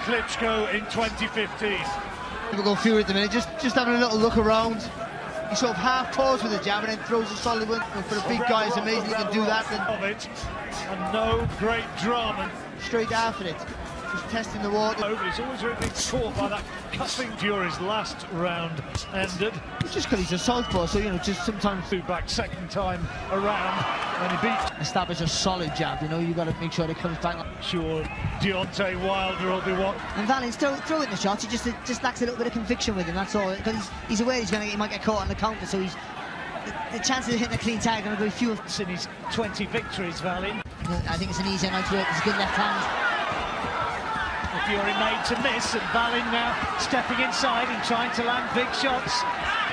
Klitschko in 2015. Typical Fury at the minute, just having a little look around. He sort of half paused with the jab and then throws a solid one. For a big guy, it's amazing he can do that. And no great drama. Straight after it, just testing the water. He's always been caught by that cuffing. Fury's last round ended. It's just because he's a southpaw, so you know, just sometimes back second time around when he beat. Establish a solid jab. You know, you got to make sure it comes back. Sure, Deontay Wilder will be what. And Wallin's throwing the shots. He just lacks a little bit of conviction with him. That's all. Because he's aware he might get caught on the counter, so he's the chances of hitting a clean tag are going to be few. In his 20 victories, Wallin. I think it's an easy night work. It's a good left hand. Fury made to miss, and Wallin now stepping inside and trying to land big shots.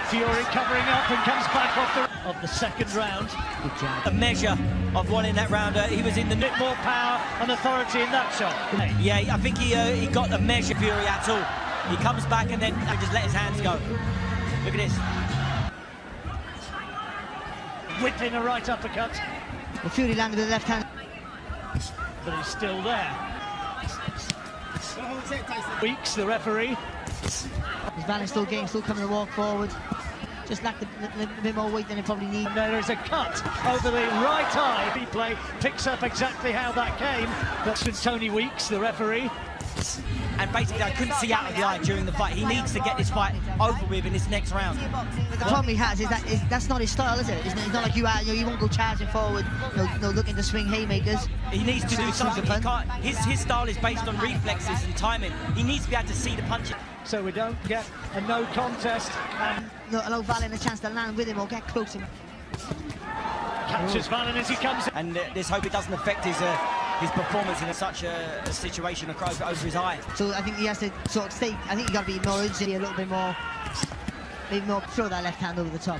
Fury covering up and comes back off the second round. Good job. A measure of one in that round. He was in the bit more power and authority in that shot. Yeah, I think he got the measure Fury at all. He comes back and then just let his hands go. Look at this. Whipping a right uppercut. Well, Fury landed with the left hand. But he's still there. Weeks, the referee. Wallin still coming to walk forward. Just lacked a bit more weight than he probably needed. And there is a cut over the right eye. Replay picks up exactly how that came. That's Tony Weeks, the referee. And basically, I couldn't see out of the eye during the fight. He needs to get this fight over with in this next round. The problem he has is that's not his style, is it? It's not like you won't go charging forward, looking to swing haymakers. He needs to do something. He can't, his style is based on reflexes and timing. He needs to be able to see the punches. So we don't get a no contest. And allow Wallin a chance to land with him or get close to him. Catches Wallin as he comes in. And let's hope it doesn't affect his performance in such a situation across over his eye. So I think he has to sort of stay. I think you got to be more urgency, a little bit more, maybe more. Throw that left hand over the top.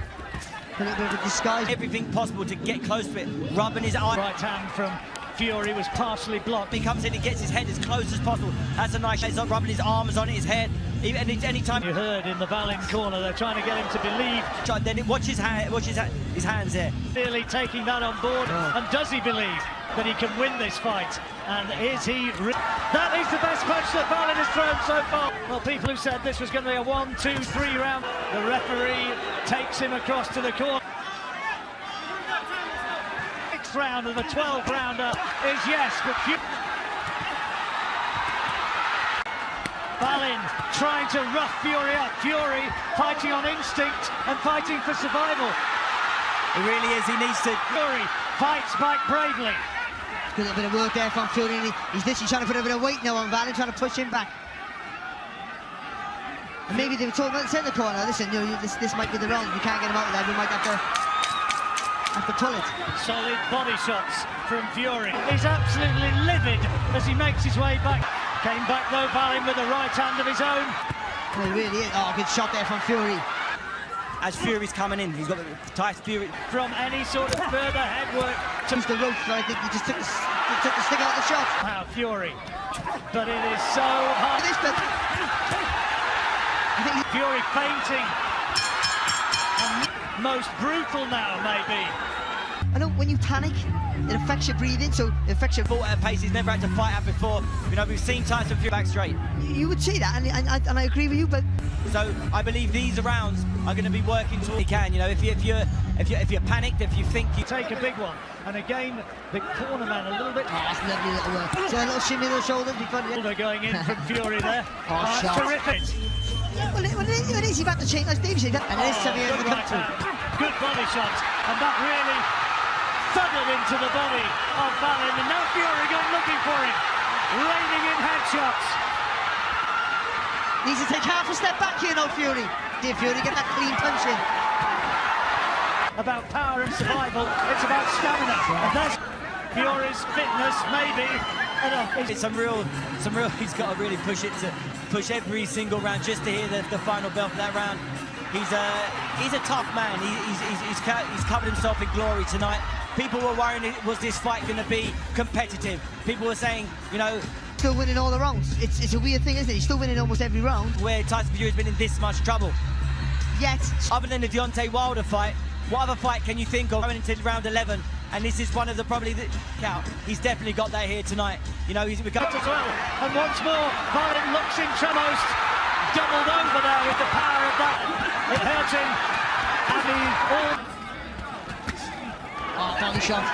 A little bit of a disguise. Everything possible to get close to it. Rubbing his eye. Right hand from Fury was partially blocked. He comes in and gets his head as close as possible. That's a nice shot. He's not rubbing his arms on his head. Any time you heard in the Wallin corner, they're trying to get him to believe. Then watch his hands there. Clearly taking that on board. And does he believe that he can win this fight? And is he? That is the best punch that Wallin has thrown so far. Well, people who said this was going to be a 1, 2, 3 round. The referee takes him across to the corner. Sixth round of the 12th rounder is yes, but Wallin trying to rough Fury up. Fury fighting on instinct and fighting for survival. He really is. He needs to. Fury fights back bravely. Good little bit of work there from Fury. He's literally trying to put a bit of weight now on Wallin, trying to push him back. And maybe they were talking about the centre corner. Listen, this might be the round. We can't get him out of there. We might have to pull it. Solid body shots from Fury. He's absolutely livid as he makes his way back. Came back though, Wallin with a right hand of his own. Well, he really is. Oh, good shot there from Fury. As Fury's coming in, he's got the Tyson Fury. From any sort of further head work. To the rope, I think he just took the stick out of the shot. Wow, Fury. But it is so hard. I think Fury fainting. And most brutal now, maybe. I know when you panic, it affects your breathing, so it affects your... Fought at a pace he's never had to fight at before. You know, we've seen Tyson Fury back straight. You would see that, and I agree with you, but... So I believe these rounds are going to be working to all he can. You know, if you're panicked, if you think you take a big one, and again the corner man a little bit. Oh, that's lovely little work. So a little shimmy of the shoulders before they're going in from Fury there. Oh, terrific. Well, it is. You've had to change, as Dave said, and it is severe in the country. Good body shot, and that really thudded into the body of Wallin, and now Fury gone looking for him, raining in headshots. Needs to take half a step back here now, Fury. Dear Fury, get that clean punch in. About power and survival, it's about stamina. And that's Fury's fitness, maybe. It's some real. He's got to really push push every single round just to hear the final bell for that round. He's a tough man. He's covered himself in glory tonight. People were worrying, was this fight going to be competitive? People were saying, you know, still winning all the rounds. It's a weird thing, isn't it? He's still winning almost every round. Where Tyson Fury has been in this much trouble. Yet, other than the Deontay Wilder fight, what other fight can you think of going into round 11 and this is one of the he's definitely got that here tonight. You know, we've got as well. And once more, Wallin looks in most doubled over there with the power of that. It hurt him, and body shot.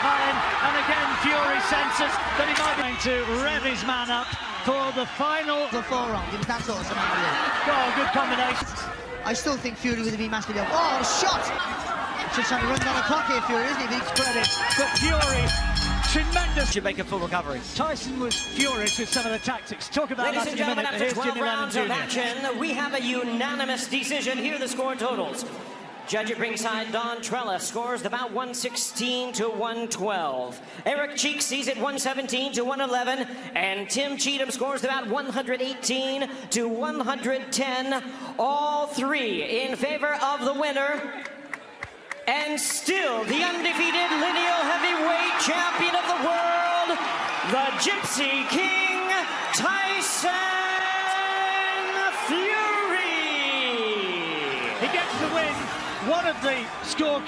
And again, Fury senses that he might be going to rev his man up for the final. The forearm, it was that sort of scenario. Oh, good combination. I still think Fury would have been massively up. Oh, shot! Just trying to run down the clock here, Fury, isn't he? But it's Credit, but Fury, tremendous. should make a full recovery. Tyson was furious with some of the tactics. Talk about Ladies that and in a gentlemen, minute. after Here's 12 Jimmy rounds Lennon of Jr. action, we have a unanimous decision. Here are the score totals. Judge at ringside, Don Trella, scores the bout 116 to 112. Eric Cheek sees it 117 to 111. And Tim Cheatham scores the bout 118 to 110. All three in favor of the winner. And still the undefeated lineal heavyweight champion of the world, the Gypsy King, Tyson Fury. He gets the win. One of the score